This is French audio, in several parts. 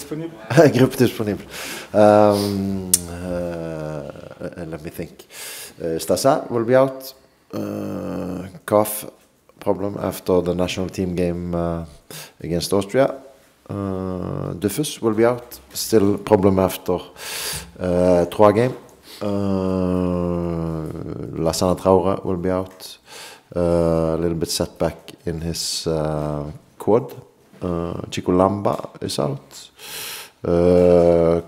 disponible? Group disponible. Let me think. Stasa will be out. Calf problem after the national team game against Austria. Dufus will be out. Still problem after Troyes game. Lassana Traore will be out. A little bit setback in his quad. Chico Lamba is out.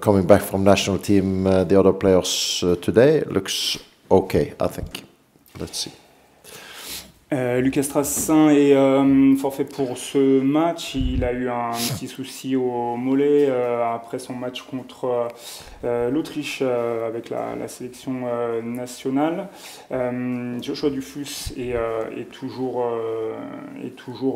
Coming back from national team, the other players today looks okay, I think. Let's see. Lucas Strassin est forfait pour ce match. Il a eu un petit souci au mollet après son match contre l'Autriche avec la sélection nationale. Joshua Dufus est toujours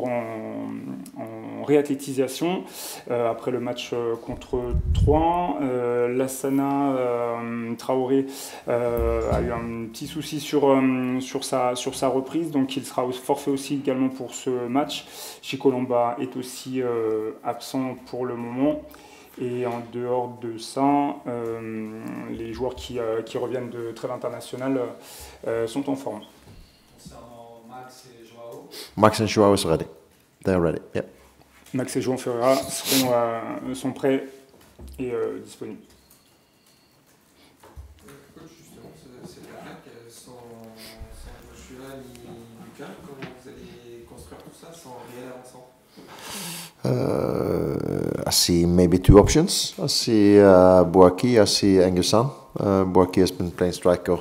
en réathlétisation après le match contre Troyes. Lassana Traoré a eu un petit souci sur sa reprise, donc il sera forfait aussi également pour ce match. Chico Lamba est aussi absent pour le moment. Et en dehors de ça, les joueurs qui reviennent de trêve internationale sont en forme. Concernant Max et Joao. Max and Joao is ready. They're ready. Yeah. Max et Joao Ferreira sont prêts et disponibles. Cette attaque sans Joshua ni Lucas, comment vous allez construire tout ça sans réel avancement? I see maybe two options. I see Boaki, I see Engusson. Boaki has been playing striker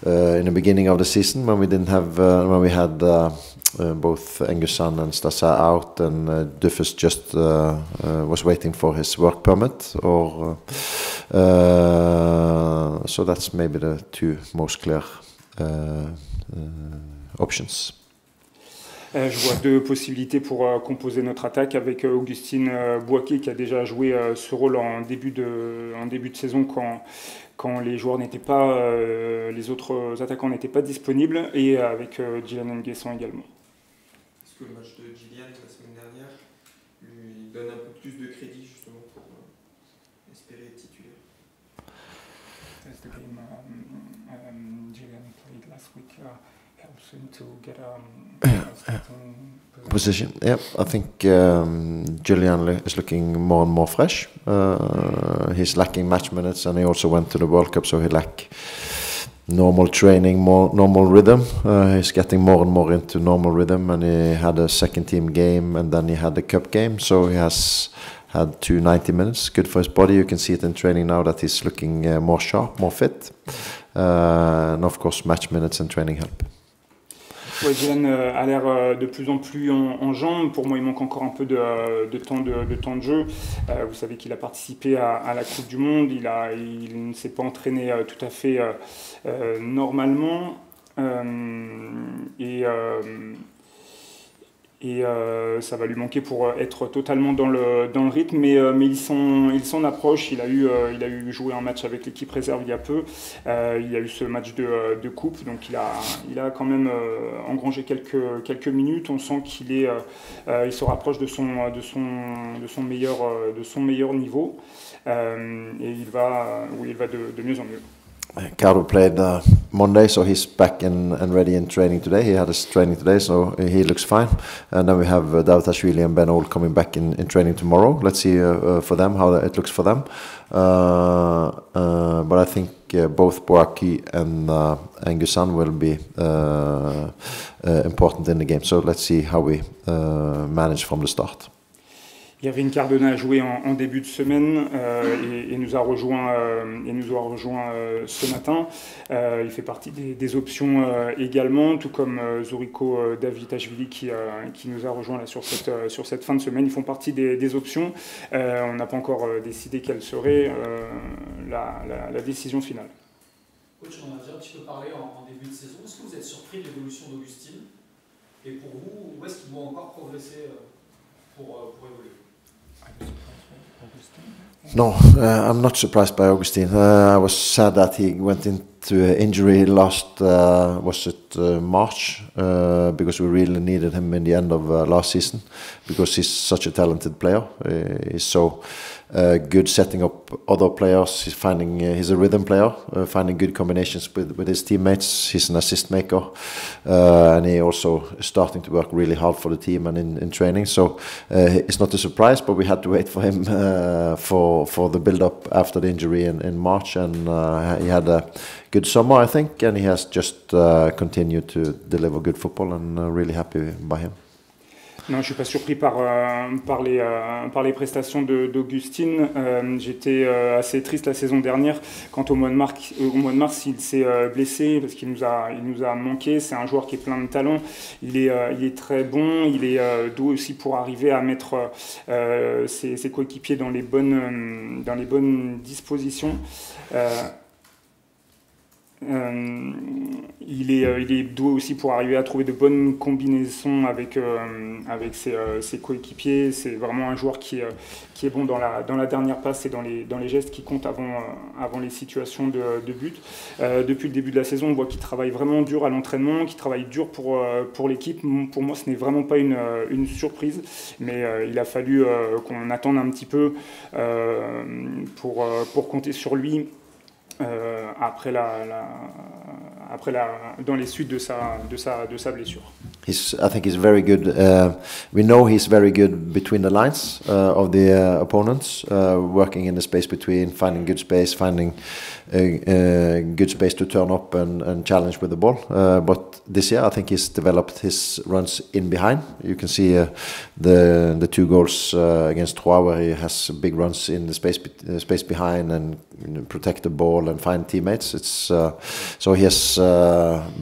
in the beginning of the season when we didn't have when we had both Engusson and Stasa out, and Dufus just was waiting for his work permit. Or so that's maybe the two most clear options. Je vois deux possibilités pour composer notre attaque avec Augustine Boaki qui a déjà joué ce rôle en début de saison quand les joueurs n'étaient pas, les autres attaquants n'étaient pas disponibles, et avec Gillian Nguesson également. Est-ce que le match de Gillian la semaine dernière lui donne un peu plus de crédit justement pour espérer être titulaire? As the game Gillian played last week helps him to get a position. Yeah, I think Gillian is looking more and more fresh. He's lacking match minutes, and he also went to the World Cup, so he lack normal training, more normal rhythm. He's getting more and more into normal rhythm, and he had a second team game, and then he had the cup game, so he has had 90 minutes. Good for his body. You can see it in training now that he's looking more sharp, more fit, and of course match minutes and training help. Ouais, Gillian a l'air de plus en plus en jambes. Pour moi, il manque encore un peu de temps de jeu. Vous savez qu'il a participé à la Coupe du Monde. Il ne s'est pas entraîné tout à fait normalement. Et ça va lui manquer pour être totalement dans le rythme, mais il s'en approche. Il a eu joué un match avec l'équipe réserve il y a peu. Il y a eu ce match de coupe, donc il a quand même engrangé quelques minutes. On sent il se rapproche de son meilleur niveau, et il va de mieux en mieux. Carlo played Monday, so he's back and ready in training today. He had his training today, so he looks fine. And then we have Davutashvili and Ben Ol coming back in training tomorrow. Let's see for them how it looks for them. But I think both Boaki and Nguesson will be important in the game. So let's see how we manage from the start. Yavin Cardona a joué en début de semaine et nous a rejoint ce matin. Il fait partie des options également, tout comme Zoriko Davutashvili qui nous a rejoint là sur cette fin de semaine. Ils font partie des options. On n'a pas encore décidé quelle serait la décision finale. Coach, on a déjà un petit peu parlé en début de saison. Est-ce que vous êtes surpris de l'évolution d'Augustine? Et pour vous, où est-ce qu'il doit encore progresser pour évoluer? No, I'm not surprised by Augustine. I was sad that he went to injury last March because we really needed him in the end of last season because he's such a talented player. He's so good setting up other players. He's a rhythm player, finding good combinations with his teammates. He's an assist maker, and he also is starting to work really hard for the team and in training. So it's not a surprise, but we had to wait for him for the build-up after the injury in March, and he had a good summer, I think, and he has just continued to deliver good football, and really happy by him. Non, je suis pas surpris par les prestations d'Augustin. J'étais assez triste la saison dernière quand au mois de mars il s'est blessé parce qu'il nous a manqué. C'est un joueur qui est plein de talent. Il est très bon. Il est doué aussi pour arriver à mettre ses coéquipiers dans les bonnes dispositions. Il est doué aussi pour arriver à trouver de bonnes combinaisons avec ses coéquipiers. C'est vraiment un joueur qui est bon dans la dernière passe et dans les gestes qui comptent avant les situations de but. Depuis le début de la saison, on voit qu'il travaille vraiment dur à l'entraînement, qu'il travaille dur pour l'équipe. Pour moi, ce n'est vraiment pas une surprise, mais il a fallu qu'on attende un petit peu pour compter sur lui. Dans les suites de sa blessure. I think he's very good. We know he's very good between the lines of the opponents, working in the space between, finding good space, finding good space to turn up and challenge with the ball. But this year, I think he's developed his runs in behind. You can see the 2 goals against Troyes, where he has big runs in the space behind and protect the ball and find teammates. It's so he has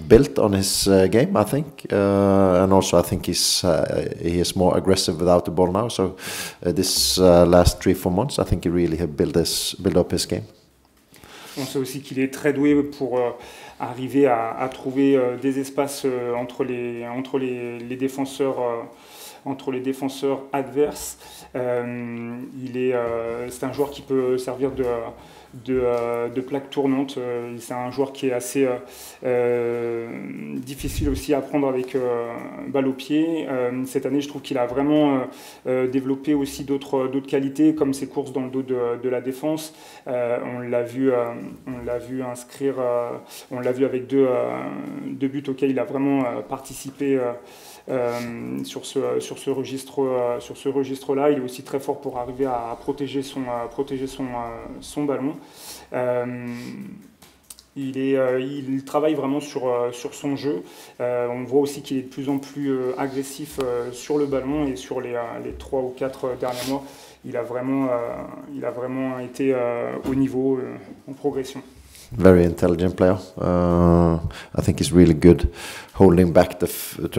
built on his game, I think, and also I think he is more aggressive without the ball now. So this last 3-4 months, I think he really have built up his game. On sait aussi qu'il est très doué pour arriver à trouver des espaces entre les défenseurs. Entre les défenseurs adverses. C'est un joueur qui peut servir de plaque tournante. C'est un joueur qui est assez difficile aussi à prendre avec balle au pied. Cette année, je trouve qu'il a vraiment développé aussi d'autres qualités, comme ses courses dans le dos de la défense. On l'a vu inscrire, on l'a vu avec deux buts auxquels il a vraiment participé. Sur ce registre-là, il est aussi très fort pour arriver à protéger son ballon. Il travaille vraiment sur son jeu. On voit aussi qu'il est de plus en plus agressif sur le ballon, et sur les 3 ou 4 derniers mois, il a vraiment été au niveau, en progression. Very intelligent player. I think he's really good holding back to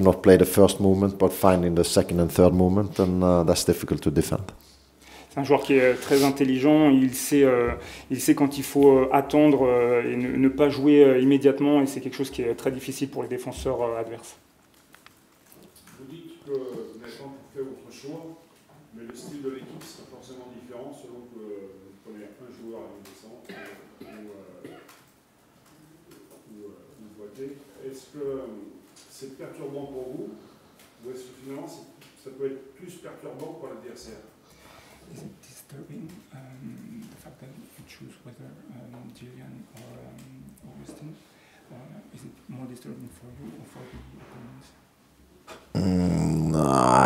not play the first movement, but finding the second and third movement, and that's difficult to defend. C'est un joueur qui est très intelligent. Il sait quand il faut attendre et ne pas jouer immédiatement, et c'est quelque chose qui est très difficile pour les défenseurs adverses. Vous dites que maintenant vous faites votre choix, mais le style de l'équipe sera forcément différent selon que vous prenez un joueur à une descente ou Poitiers. Est-ce que c'est perturbant pour vous, ou est-ce que finalement ça peut être plus perturbant pour l'adversaire? Is it disturbing the fact that you choose whether Julian or Augustin? Is it more disturbing for you or for the opponents?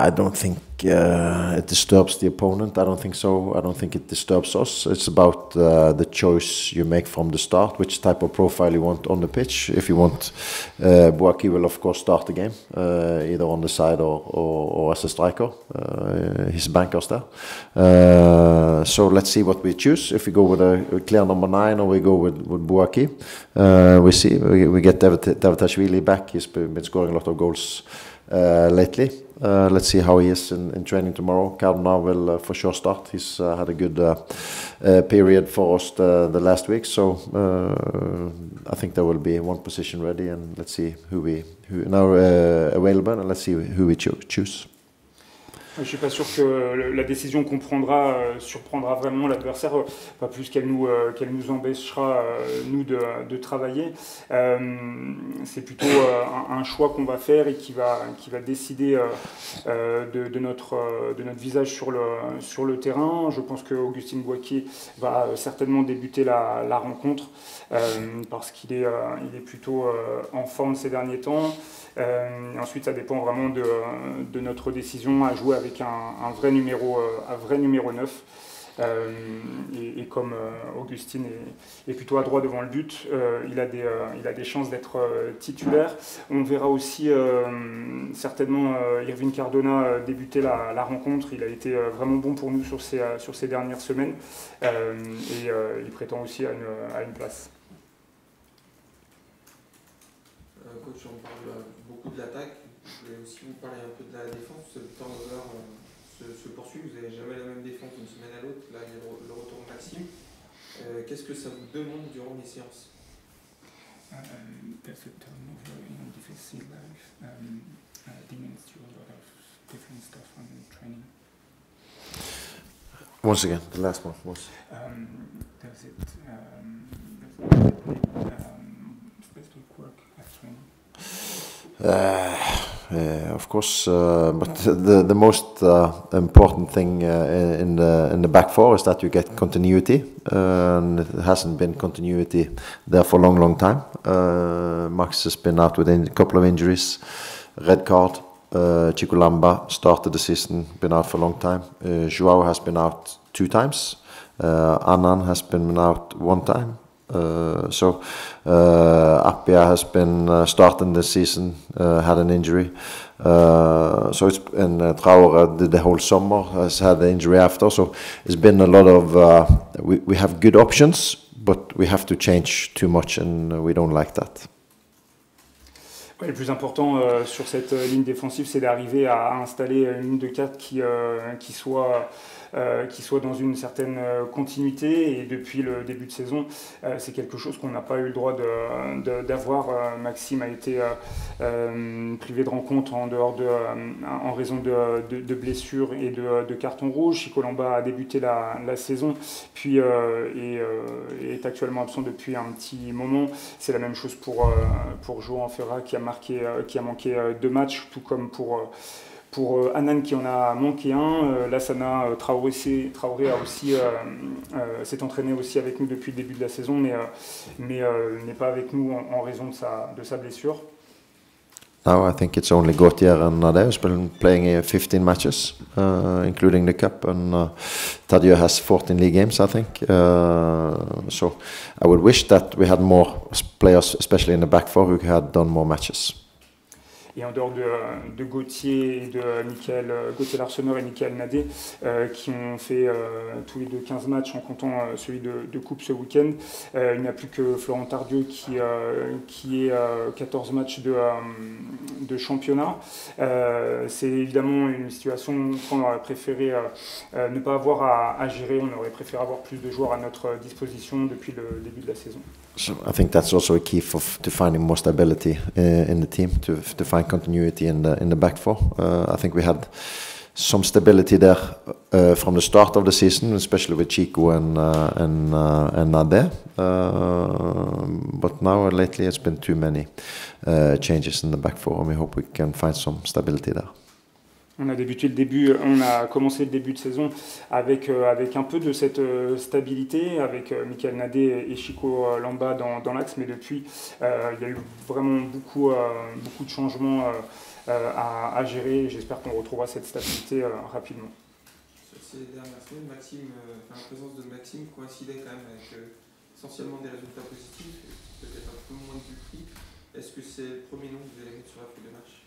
I don't think it disturbs the opponent. I don't think so. I don't think it disturbs us. It's about the choice you make from the start, which type of profile you want on the pitch. If you want, Bouaki will of course start the game, either on the side or as a striker. His bankers there. So let's see what we choose. If we go with a clear number 9 or we go with Bouaki, we see. We get Davutashvili back. He's been scoring a lot of goals lately. Let's see how he is in training tomorrow. Cardinal will for sure start. He's had a good period for us the last week, so I think there will be one position ready, and let's see who now available, and let's see who we choose. Je ne suis pas sûr que la décision qu'on prendra surprendra vraiment l'adversaire, pas plus qu'elle nous empêchera, nous, de travailler. C'est plutôt un choix qu'on va faire et qui va décider de notre visage sur le terrain. Je pense qu'Augustin Boaké va certainement débuter la rencontre parce qu'il est plutôt en forme ces derniers temps. Ensuite, ça dépend vraiment de notre décision à jouer avec un vrai numéro 9. Et comme Augustin est plutôt à droit devant le but, il a des chances d'être titulaire. On verra aussi certainement Irving Cardona débuter la rencontre. Il a été vraiment bon pour nous sur ces dernières semaines et il prétend aussi à une place. Coach, on parle beaucoup de l'attaque. Je voulais aussi vous parler un peu de la défense. Le turnover se poursuit. Vous n'avez jamais la même défense d'une semaine à l'autre. Là, il y a le retour de Maxime. Qu'est-ce que ça vous demande durant les séances? Does the turnover in defensive life demands you a lot of different stuff on training? Once again, the last one was. Does it special work at training? Of course, but the most important thing in the back four is that you get continuity, and it hasn't been continuity there for a long time. Max has been out with a couple of injuries, red card. Chico Lamba started the season, been out for a long time. Joao has been out 2 times. Annan has been out 1 time. Appia has been starting the season, had an injury. Traore did the whole summer, has had the injury after. So it's been a lot of. We have good options, but we have to change too much, and we don't like that. Ouais, le plus important sur cette ligne défensive, c'est d'arriver à installer une ligne de 4 qui soit dans une certaine continuité. Et depuis le début de saison, c'est quelque chose qu'on n'a pas eu le droit d'avoir. Maxime a été privé de rencontres en raison de blessures et de cartons rouges. Chico Lamba a débuté la saison, puis est actuellement absent depuis un petit moment. C'est la même chose pour João Ferreira qui a manqué 2 matchs, tout comme pour Annan qui en a manqué un. Lassana Traoré a aussi s'est entraîné aussi avec nous depuis le début de la saison, mais n'est pas avec nous en raison de sa blessure. Now I think it's only Gautier and Nade who's been playing 15 matches, including the cup, and Tadeu has 14 league games, I think. So I would wish that we had more players, especially in the back four, who had done more matches. Et en dehors de Gauthier et de Gauthier Larsonneur et Michael Nadé, qui ont fait tous les deux 15 matchs en comptant celui de coupe ce week-end, il n'y a plus que Florent Tardieu qui est 14 matchs de championnat. C'est évidemment une situation qu'on aurait préféré ne pas avoir à gérer. On aurait préféré avoir plus de joueurs à notre disposition depuis le début de la saison. So I think that's also a key to finding more stability in the team, to find continuity in the back four. I think we had some stability there from the start of the season, especially with Chico and Nader. But now lately it's been too many changes in the back four, and we hope we can find some stability there. On a commencé le début de saison avec un peu de cette stabilité, avec Michael Nadé et Chico Lamba dans l'axe, mais depuis, il y a eu vraiment beaucoup de changements à gérer. J'espère qu'on retrouvera cette stabilité rapidement. Sur ces dernières semaines, la présence de Maxime coïncidait quand même avec essentiellement des résultats positifs, peut-être un peu moins de buts pris. Est-ce que c'est le premier nom que vous allez mettre sur la feuille de match?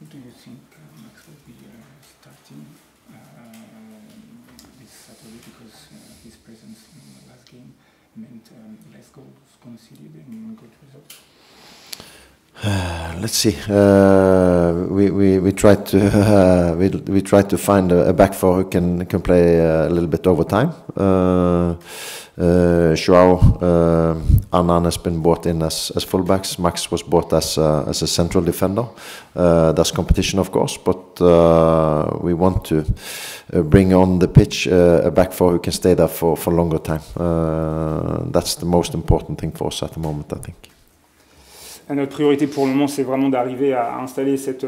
Do you think Max will be starting this Saturday because his presence in the last game meant less goals conceded and good results? Let's see. We tried to find a back four who can play a little bit over time. Joao, Annan has been brought in as fullbacks. Max was brought as a central defender. There's competition, of course, but we want to bring on the pitch a back four who can stay there for longer time. That's the most important thing for us at the moment, I think. Et notre priorité pour le moment, c'est vraiment d'arriver à installer cette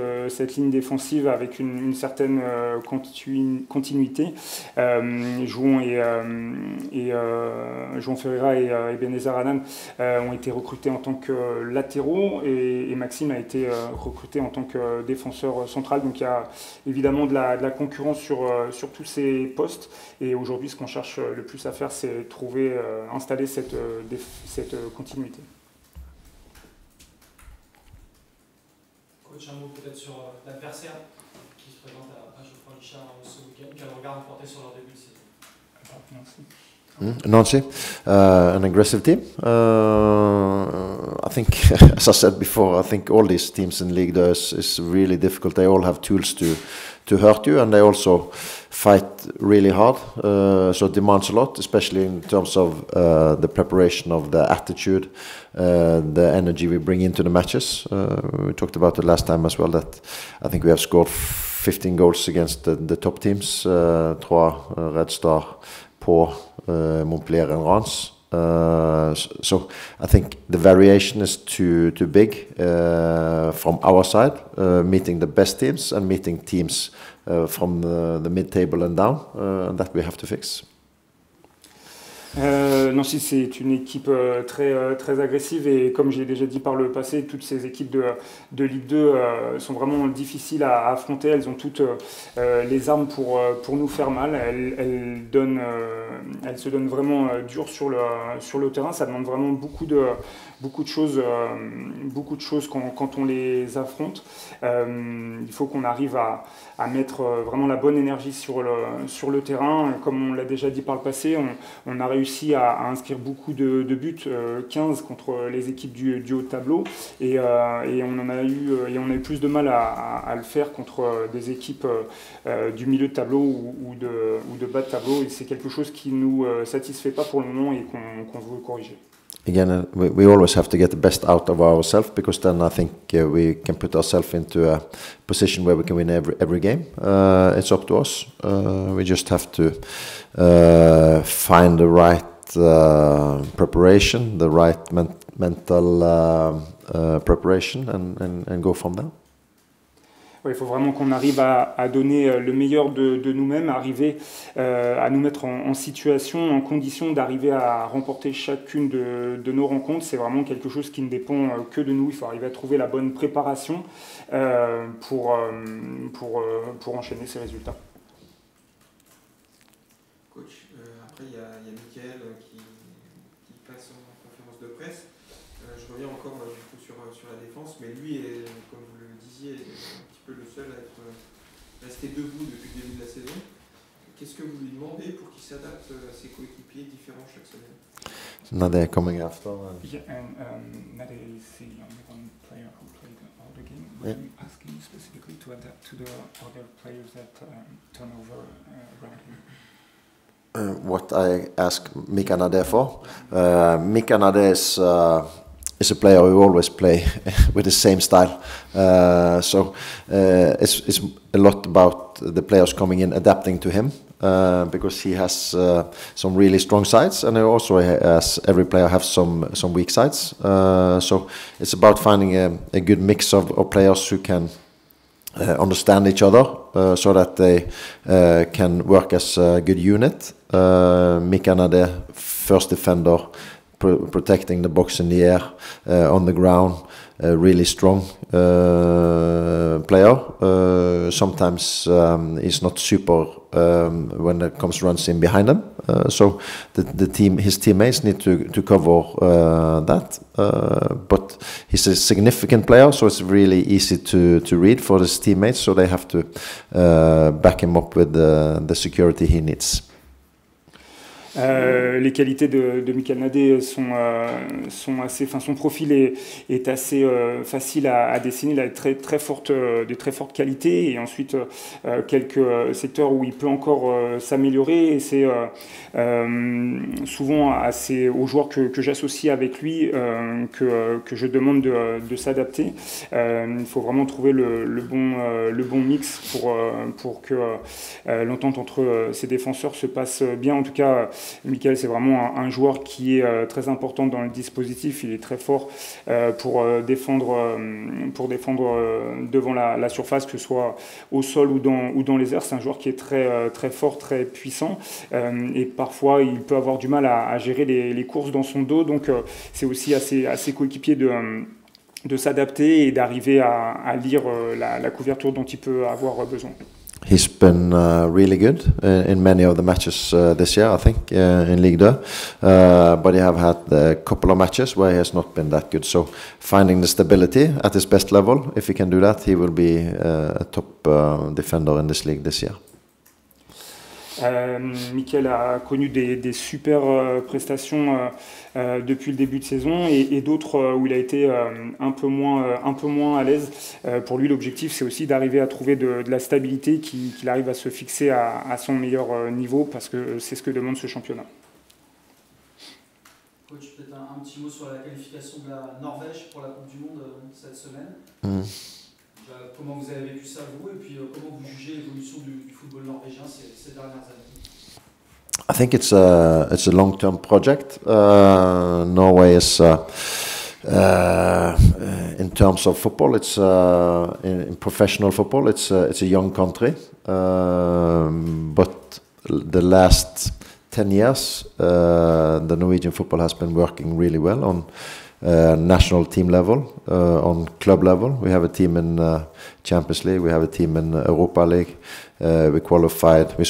ligne défensive avec une certaine continuité. Jouon Ferreira et Ebenezer Annan ont été recrutés en tant que latéraux et Maxime a été recruté en tant que défenseur central. Donc il y a évidemment de la concurrence sur tous ces postes. Et aujourd'hui, ce qu'on cherche le plus à faire, c'est installer cette continuité. Coach, un mot peut-être sur l'adversaire qui se présente à Geoffroy Guichard ce week-end. Quel regard vous portez sur leur début de saison? Nancy, an aggressive team. I think, as I said before, I think all these teams in league is really difficult. They all have tools to hurt you, and they also fight really hard. So it demands a lot, especially in terms of the preparation of the attitude, the energy we bring into the matches. We talked about it last time as well, that I think we have scored 15 goals against the top teams. Troyes, Red Star, Pau, Montpellier and Reims. So I think the variation is too big from our side, meeting the best teams and meeting teams from the mid-table and down, and that we have to fix. Nancy, c'est une équipe très agressive et comme j'ai déjà dit par le passé, toutes ces équipes de Ligue 2 sont vraiment difficiles à affronter. Elles ont toutes les armes pour nous faire mal. Elles se donnent vraiment dur sur le terrain. Ça demande vraiment beaucoup de choses quand on les affronte. Il faut qu'on arrive à mettre vraiment la bonne énergie sur le terrain. Comme on l'a déjà dit par le passé, on a réussi à inscrire beaucoup de buts, 15 contre les équipes du haut de tableau, et on a eu plus de mal à le faire contre des équipes du milieu de tableau ou de bas de tableau, et c'est quelque chose qui nous satisfait pas pour le moment et qu'on veut corriger. Again, we always have to get the best out of ourselves, because then I think we can put ourselves into a position where we can win every game. It's up to us. We just have to find the right preparation, the right mental preparation, and go from there. Ouais, il faut vraiment qu'on arrive à donner le meilleur de nous-mêmes, arriver à nous mettre en situation, en condition d'arriver à remporter chacune de nos rencontres. C'est vraiment quelque chose qui ne dépend que de nous. Il faut arriver à trouver la bonne préparation pour enchaîner ces résultats. Coach, après il y a Mickaël qui passe en conférence de presse. Je reviens encore du coup sur la défense, mais lui est, comme vous le disiez, un petit peu le seul à être resté debout depuis le début de la saison. Qu'est-ce que vous lui demandez pour qu'il s'adapte à ses coéquipiers différents chaque semaine? Nade coming after. Yeah, and Nade is the only one player who played all the game. Were you asking specifically to adapt to the other players that turn over around him? What I ask Mika Nade for? Mika Nade is a player who always play with the same style. So it's a lot about the players coming in, adapting to him, because he has some really strong sides, and he also has, every player has some weak sides. So it's about finding a good mix of players who can understand each other, so that they can work as a good unit. Mika Nade, first defender, protecting the box in the air, on the ground, really strong player. Sometimes he's not super when it comes runs in behind him. So his teammates need to cover that. But he's a significant player, so it's really easy to read for his teammates. So they have to back him up with the security he needs. Les qualités de Michael Nadé sont assez, enfin son profil est assez facile à dessiner. Il a des très fortes qualités et ensuite quelques secteurs où il peut encore s'améliorer. Et c'est souvent aux joueurs que j'associe avec lui que je demande de s'adapter. Il faut vraiment trouver le bon mix pour que l'entente entre ces défenseurs se passe bien. En tout cas, Michael, c'est vraiment un joueur qui est très important dans le dispositif. Il est très fort pour défendre devant la surface, que ce soit au sol ou dans les airs. C'est un joueur qui est très fort, très puissant. Et parfois, il peut avoir du mal à gérer les courses dans son dos. Donc, c'est aussi à ses coéquipiers de s'adapter et d'arriver à lire la couverture dont il peut avoir besoin. He's been really good in many of the matches this year, I think, in Ligue 2. But he have had a couple of matches where he has not been that good. So finding the stability at his best level, if he can do that, he will be a top defender in this league this year. Michael a connu des super prestations depuis le début de saison et d'autres où il a été un peu moins à l'aise. Pour lui, l'objectif, c'est aussi d'arriver à trouver de la stabilité, qu'il arrive à se fixer à son meilleur niveau, parce que c'est ce que demande ce championnat. Coach, peut-être un petit mot sur la qualification de la Norvège pour la Coupe du Monde cette semaine. Comment vous avez vécu ça, vous, et puis comment vous jugez l'évolution du football norvégien ces dernières années? I think it's a long-term project. Norway is, in terms of football, it's in professional football, it's a young country, but the last 10 years, the Norwegian football has been working really well on national team level, on club level. We have a team in Champions League, we have a team in Europa League. We qualified, I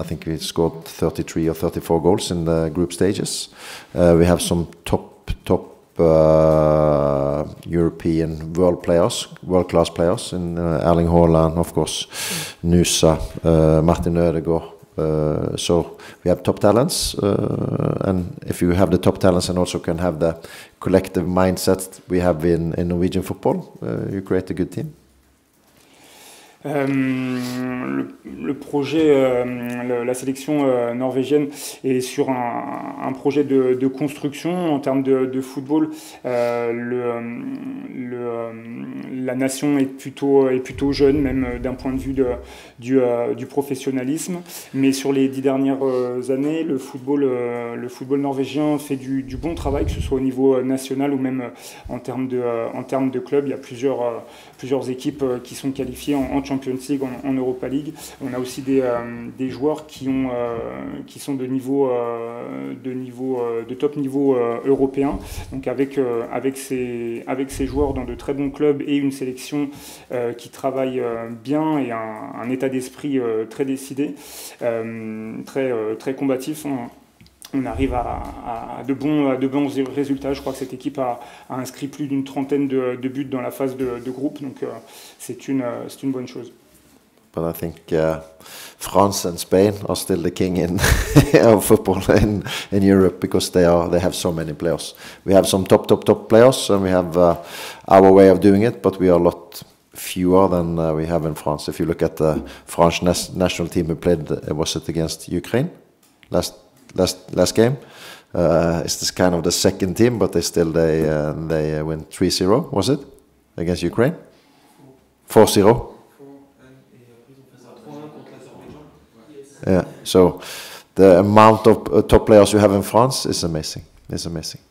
think we scored 33 or 34 goals in the group stages. We have some top European world-class players in Erling Haaland, of course, Nusa, Martin Ødegaard. So we have top talents, and if you have the top talents and also can have the collective mindset we have in Norwegian football, you create a good team. Le projet, la sélection norvégienne est sur un projet de construction en termes de football. La nation est plutôt jeune, même d'un point de vue du professionnalisme. Mais sur les 10 dernières années, le football norvégien fait du bon travail, que ce soit au niveau national ou même en termes de club. Il y a plusieurs équipes qui sont qualifiées en Champions League, en Europa League. On a aussi des joueurs qui sont de top niveau européen. Donc avec ces joueurs dans de très bons clubs et une sélection qui travaille bien et un état d'esprit très décidé, très combatif, on arrive à de bons résultats. Je crois que cette équipe a inscrit plus d'une trentaine de buts dans la phase de groupe, donc c'est une bonne chose. But I think France and Spain are still the king of football in Europe, because they have so many players. We have some top players, and we have our way of doing it, but we are a lot fewer than we have in France. If you look at the French national team who played, was it against Ukraine last game? It's this kind of the second team, but they win 3-0. Was it against Ukraine? 4-0. Yeah. So the amount of top players you have in France is amazing. It's amazing.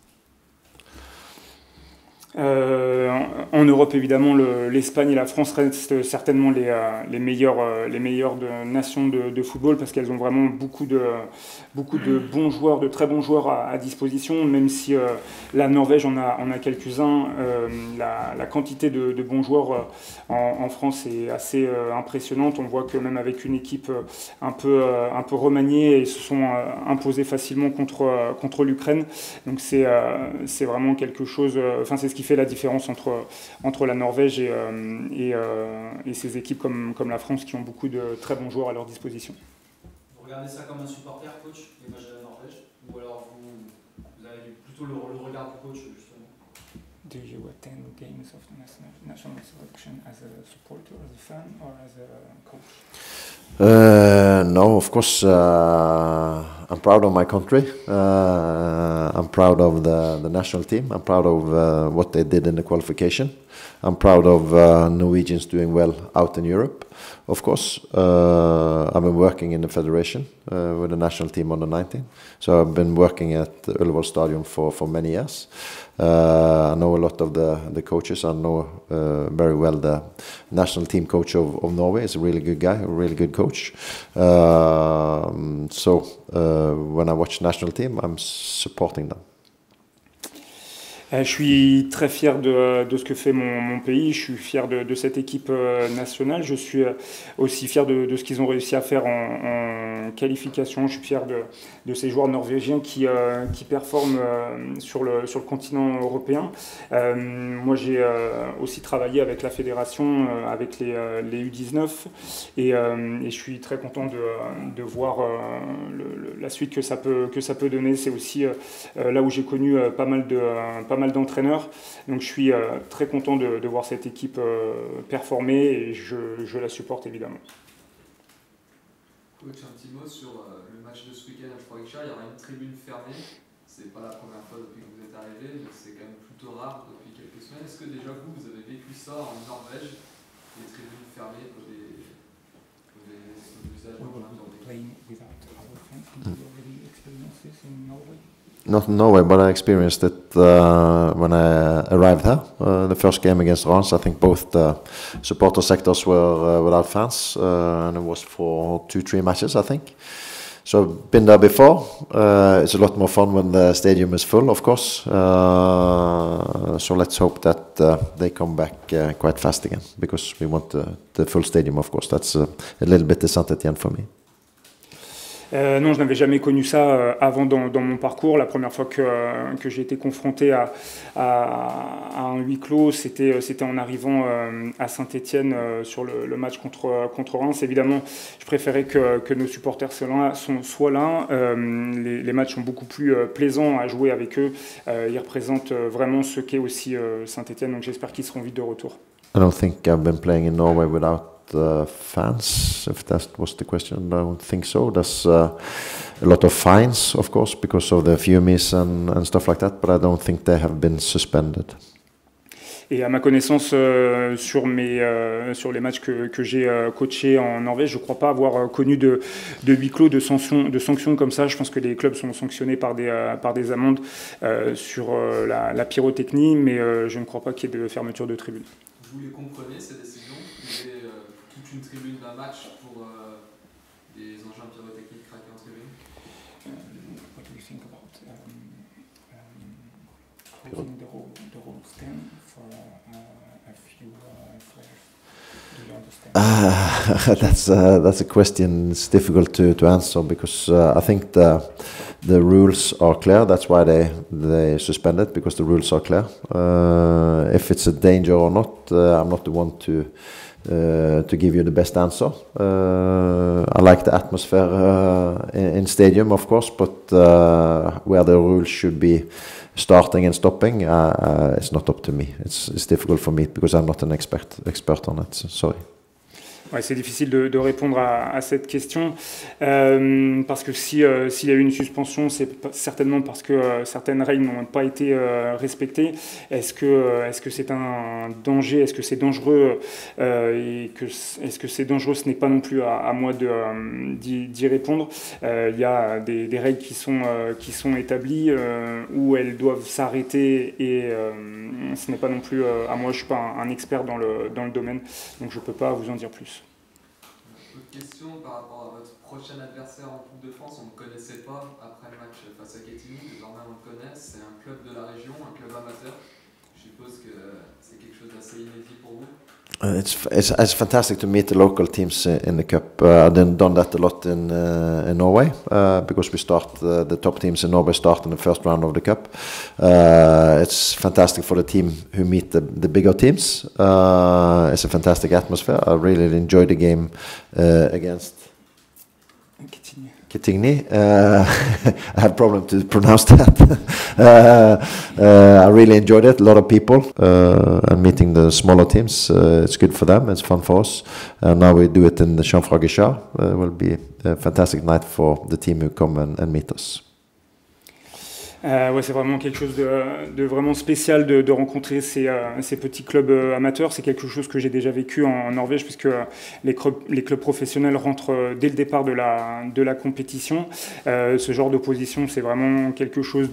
En Europe, évidemment, l'Espagne et la France restent certainement les meilleures nations de football, parce qu'elles ont vraiment beaucoup de bons joueurs, de très bons joueurs à disposition. Même si la Norvège en a quelques-uns, la quantité de bons joueurs en France est assez impressionnante. On voit que même avec une équipe un peu remaniée, ils se sont imposés facilement contre l'Ukraine. Donc c'est vraiment quelque chose. Enfin, c'est ce qui fait la différence entre la Norvège et ces équipes comme la France, qui ont beaucoup de très bons joueurs à leur disposition. Vous regardez ça comme un supporter, coach, les matchs de la Norvège? plutôt le regard du coach justement. Do you attend games of the national selection as a supporter, as a fan, or as a coach? No, of course, I'm proud of my country. I'm proud of the national team. I'm proud of what they did in the qualification. I'm proud of Norwegians doing well out in Europe. Of course, I've been working in the federation with the national team under 19. So I've been working at Ullevål Stadium for many years. I know a lot of the coaches. I know very well the national team coach of Norway. Is a really good guy, a really good coach. So when I watch national team, I'm supporting them. Je suis très fier de ce que fait mon pays, je suis fier de cette équipe nationale, je suis aussi fier de ce qu'ils ont réussi à faire en qualification, je suis fier de ces joueurs norvégiens qui performent sur le continent européen. Moi j'ai aussi travaillé avec la fédération, avec les U19 et je suis très content de voir la suite que ça peut donner. C'est aussi là où j'ai connu pas mal d'entraîneurs, donc je suis très content de voir cette équipe performer et je la supporte évidemment. Coach, un petit mot sur le match de ce week-end à Fredrikstad. Il y aura une tribune fermée, c'est pas la première fois depuis que vous êtes arrivé, mais c'est quand même plutôt rare depuis quelques semaines. Est-ce que déjà vous avez vécu ça en Norvège, les tribunes fermées pour des usages Not in Norway, but I experienced it when I arrived here. The first game against Rans, I think both the supporter sectors were without fans, and it was for 2-3 matches, I think. So I've been there before. It's a lot more fun when the stadium is full, of course. So let's hope that they come back quite fast again, because we want the full stadium, of course. That's a little bit the Saint-Étienne for me. Non, je n'avais jamais connu ça avant dans mon parcours. La première fois que j'ai été confronté à un huis clos, c'était en arrivant à Saint-Étienne sur le match contre Reims. Évidemment, je préférais que nos supporters soient là. Les matchs sont beaucoup plus plaisants à jouer avec eux. Ils représentent vraiment ce qu'est aussi Saint-Étienne, donc j'espère qu'ils seront vite de retour. I don't think I've been playing in Norway without fans, if that was the question. I don't think so. There's a lot of fines, of course, because of the fumis and stuff like that, but I don't think they have been suspended. Et à ma connaissance, sur les matchs que j'ai coachés en Norvège, je ne crois pas avoir connu de huis clos, de sanctions comme ça. Je pense que les clubs sont sanctionnés par des amendes sur la pyrotechnie, mais je ne crois pas qu'il y ait de fermeture de tribune. Vous les comprenez, ces décisions? Vous avez toute une tribune d'un match pour des engins pyrotechniques craqués en tribune? What do you think about closing the whole stand for a few flares? Do you understand? That's a question. It's difficult to answer because I think the rules are clear. That's why they suspend it, because the rules are clear. If it's a danger or not, I'm not the one to give you the best answer. I like the atmosphere in stadium, of course, but where the rules should be starting and stopping, it's not up to me. It's difficult for me because I'm not an expert on it. Sorry. Ouais, c'est difficile de répondre à cette question parce que s'il y a eu une suspension, c'est certainement parce que certaines règles n'ont pas été respectées. Est-ce que c'est un danger? Est-ce que c'est dangereux? Est-ce que c'est dangereux? Ce n'est pas non plus à moi d'y répondre. Il y a des règles qui sont établies où elles doivent s'arrêter et ce n'est pas non plus à moi. Je ne suis pas un expert dans le domaine, donc je ne peux pas vous en dire plus. Autre question par rapport à votre prochain adversaire en Coupe de France. On ne le connaissait pas après le match face à Quetigny, désormais on le connaît. C'est un club de la région, un club amateur. Je suppose que c'est quelque chose d'assez inédit pour vous. It's fantastic to meet the local teams in the cup. I've done that a lot in Norway because we start the top teams in Norway start in the first round of the cup. It's fantastic for the team who meet the bigger teams. It's a fantastic atmosphere. I really enjoyed the game against Ketigny. I had a problem to pronounce that. I really enjoyed it. A lot of people and meeting the smaller teams. It's good for them. It's fun for us. Now we do it in the Jean-François. It will be a fantastic night for the team who come and meet us. Ouais, c'est vraiment quelque chose de vraiment spécial de rencontrer ces petits clubs amateurs. C'est quelque chose que j'ai déjà vécu en Norvège, puisque les clubs professionnels rentrent dès le départ de la compétition. Ce genre d'opposition, c'est vraiment quelque chose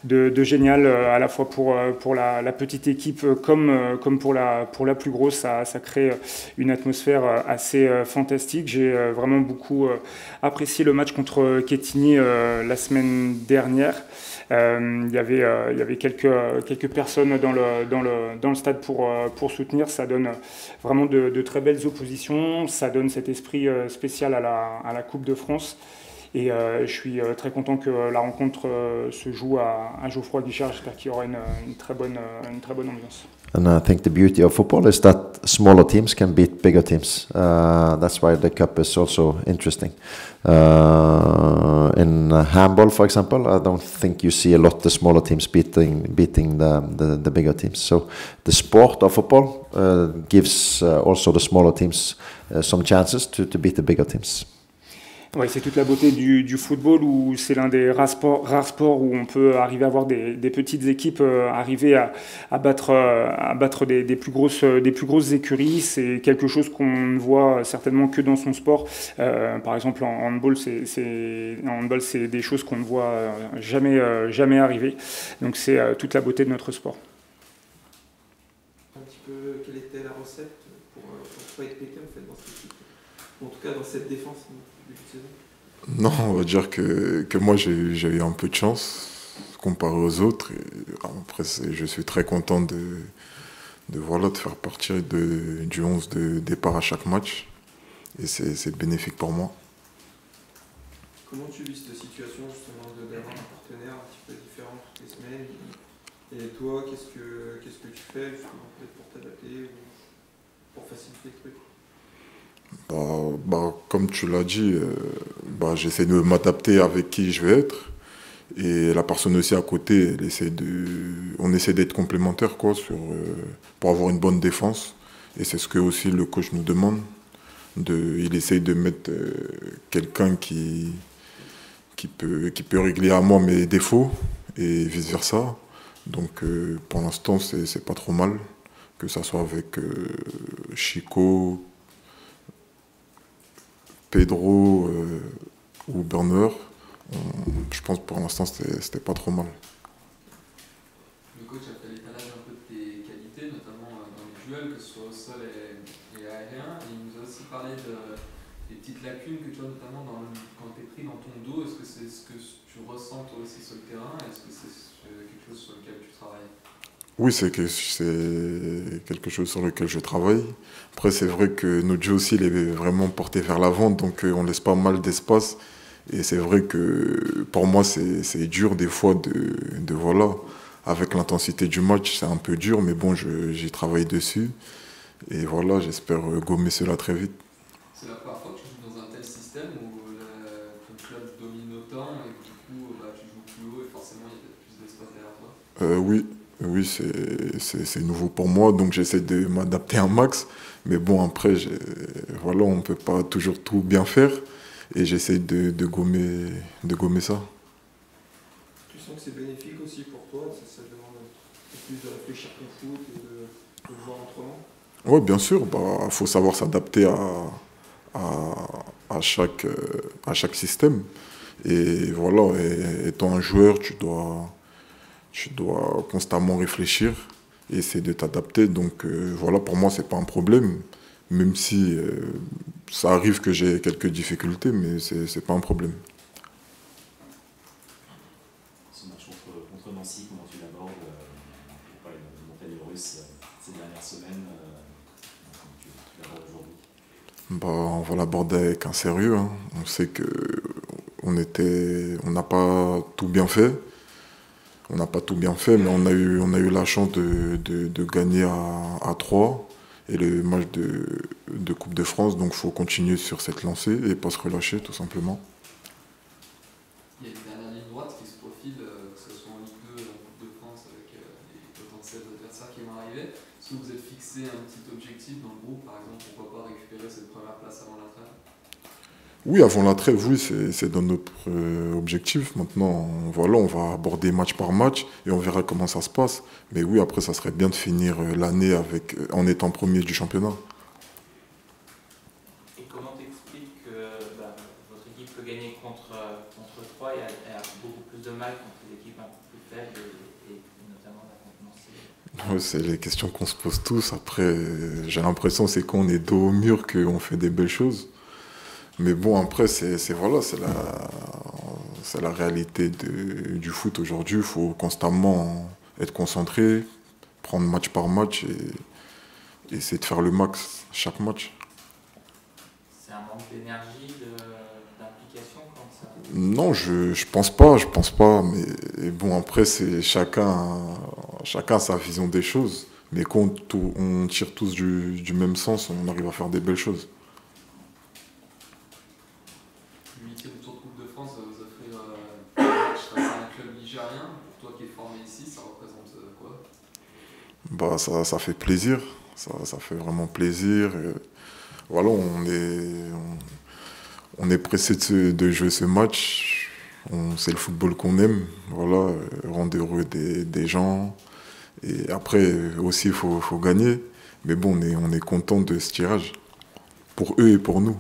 de génial, à la fois pour la petite équipe comme pour la plus grosse. Ça crée une atmosphère assez fantastique. J'ai vraiment beaucoup apprécié le match contre Ketigny la semaine dernière. Il y avait quelques personnes dans le stade pour soutenir. Ça donne vraiment de très belles oppositions. Ça donne cet esprit spécial à la Coupe de France. Et je suis très content que la rencontre se joue à Geoffroy Guichard. J'espère qu'il y aura une très bonne ambiance. And I think the beauty of football is that smaller teams can beat bigger teams. That's why the cup is also interesting. In handball, for example, I don't think you see a lot of the smaller teams beating the bigger teams. So the sport of football gives also the smaller teams some chances to beat the bigger teams. Ouais, c'est toute la beauté du football, où c'est l'un des rares sports où on peut arriver à avoir des petites équipes arriver à battre des plus grosses écuries. C'est quelque chose qu'on ne voit certainement que dans son sport. Par exemple, en handball, c'est des choses qu'on ne voit jamais arriver. Donc c'est toute la beauté de notre sport. Un petit peu, quelle était la recette pour pas être pété en fait dans cette équipe, en tout cas dans cette défense début de saison? Non, on va dire que moi j'ai eu un peu de chance comparé aux autres. Et après, je suis très content de faire partir du 11 de départ à chaque match. Et c'est bénéfique pour moi. Comment tu vis cette situation justement d'avoir un partenaire un petit peu différent toutes les semaines? Et toi, qu'est-ce que tu fais justement peut-être pour t'adapter ou pour faciliter le truc? Comme tu l'as dit, j'essaie de m'adapter avec qui je vais être. Et la personne aussi à côté, on essaie d'être complémentaires pour avoir une bonne défense. Et c'est ce que aussi le coach nous demande. Il essaye de mettre quelqu'un qui peut régler à moi mes défauts et vice-versa. Donc pour l'instant, c'est pas trop mal. Que ça soit avec Chico, Pedro ou Burner, je pense que pour l'instant c'était pas trop mal. Le coach a fait l'étalage un peu de tes qualités, notamment dans les duels, que ce soit au sol et aérien. Et il nous a aussi parlé des petites lacunes que tu as notamment quand tu es pris dans ton dos. Est-ce que c'est ce que tu ressens toi aussi sur le terrain? Est-ce que c'est quelque chose sur lequel tu travailles? Oui, c'est quelque chose sur lequel je travaille. Après, c'est vrai que notre jeu aussi, il est vraiment porté vers l'avant, donc on laisse pas mal d'espace. Et c'est vrai que pour moi, c'est dur des fois voilà, avec l'intensité du match, c'est un peu dur, mais bon, j'y travaille dessus. Et voilà, j'espère gommer cela très vite. C'est la première fois que tu joues dans un tel système où ton club domine autant et que du coup, tu joues plus haut et forcément, il y a peut-être plus d'espace derrière toi? Oui, c'est nouveau pour moi, donc j'essaie de m'adapter un max. Mais bon, après, voilà, on ne peut pas toujours tout bien faire. Et j'essaie de gommer ça. Tu sens que c'est bénéfique aussi pour toi? Ça demande plus de réfléchir ton foot et de le voir autrement? Oui, bien sûr. Faut savoir s'adapter à chaque système. Et voilà, étant un joueur, tu dois constamment réfléchir et essayer de t'adapter. Donc voilà, pour moi, c'est pas un problème. Même si ça arrive que j'ai quelques difficultés, mais c'est pas un problème. Ce match contre Nancy, comment tu l'abordes? Pour parler de montagne russe ces dernières semaines, comment tu l'abordes aujourd'hui? On va l'aborder avec un sérieux. Hein. On sait qu'on n'a pas tout bien fait. On n'a pas tout bien fait, mais on a eu la chance de gagner à 3 et le match de Coupe de France. Donc il faut continuer sur cette lancée et pas se relâcher tout simplement. il y a une dernière ligne droite qui se profile, que ce soit en Ligue 2, en Coupe de France, avec les potentiels adversaires qui vont arriver. Est-ce que vous êtes fixé un petit objectif dans le groupe, par exemple, pourquoi pas récupérer cette première place avant la trêve? Oui, avant la trêve, oui, c'est dans notre objectif. Maintenant, voilà, on va aborder match par match et on verra comment ça se passe. Mais oui, après, ça serait bien de finir l'année en étant premier du championnat. Et comment t'expliques que votre équipe peut gagner contre Troyes et a beaucoup plus de mal contre des équipes un peu plus faibles et notamment la contre Nancy? C'est les questions qu'on se pose tous. Après, j'ai l'impression c'est qu'on est dos au mur qu'on fait des belles choses. Mais bon, après, c'est la réalité du foot aujourd'hui. Il faut constamment être concentré, prendre match par match et essayer de faire le max chaque match. C'est un manque d'énergie, d'implication comme ça? Non, je pense pas. Mais bon, après, c'est chacun a sa vision des choses. Mais quand on tire tous du même sens, on arrive à faire des belles choses. Bah, ça fait plaisir, ça fait vraiment plaisir. Voilà, on est pressé de jouer ce match. C'est le football qu'on aime, voilà, rendre heureux des gens. Et après aussi, il faut gagner. Mais bon, on est content de ce tirage, pour eux et pour nous.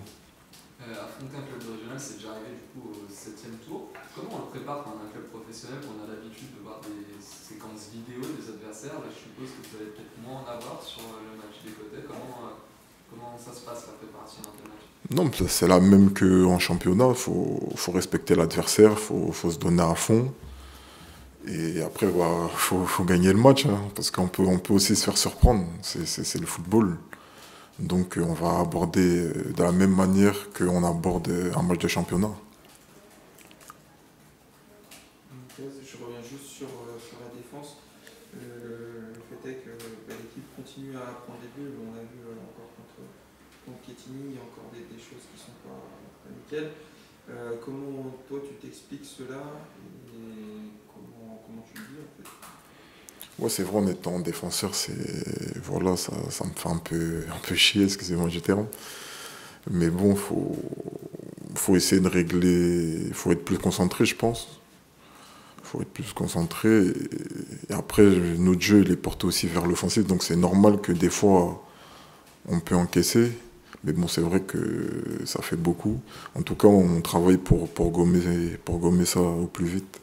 Affronter un club régional, c'est déjà arrivé du coup au 7e tour. Comment on le prépare quand on a un club professionnel, qu'on a l'habitude de voir des séquences vidéo des adversaires? Là, je suppose que vous allez peut-être moins en avoir sur le match des côtés. Comment ça se passe la préparation d'un tel match? Non, c'est la même qu'en championnat. Faut respecter l'adversaire, faut se donner à fond. Et après, faut gagner le match, hein, parce qu'on peut aussi se faire surprendre. C'est le football. Donc on va aborder de la même manière qu'on aborde un match de championnat. Je reviens juste sur la défense. Le fait est que l'équipe continue à prendre des buts. On a vu encore contre Quetigny, il y a encore des choses qui ne sont pas nickel. Comment toi tu t'expliques cela et comment tu le vis en fait? Ouais, c'est vrai, en étant défenseur, voilà, ça me fait un peu chier, excusez-moi du terme. Mais bon, faut essayer de régler, il faut être plus concentré, je pense. Il faut être plus concentré. Et après, notre jeu, il est porté aussi vers l'offensif, donc c'est normal que des fois, on peut encaisser. Mais bon, c'est vrai que ça fait beaucoup. En tout cas, on travaille pour gommer ça au plus vite.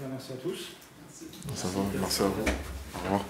Merci à tous. Ça va, merci à vous. Au revoir.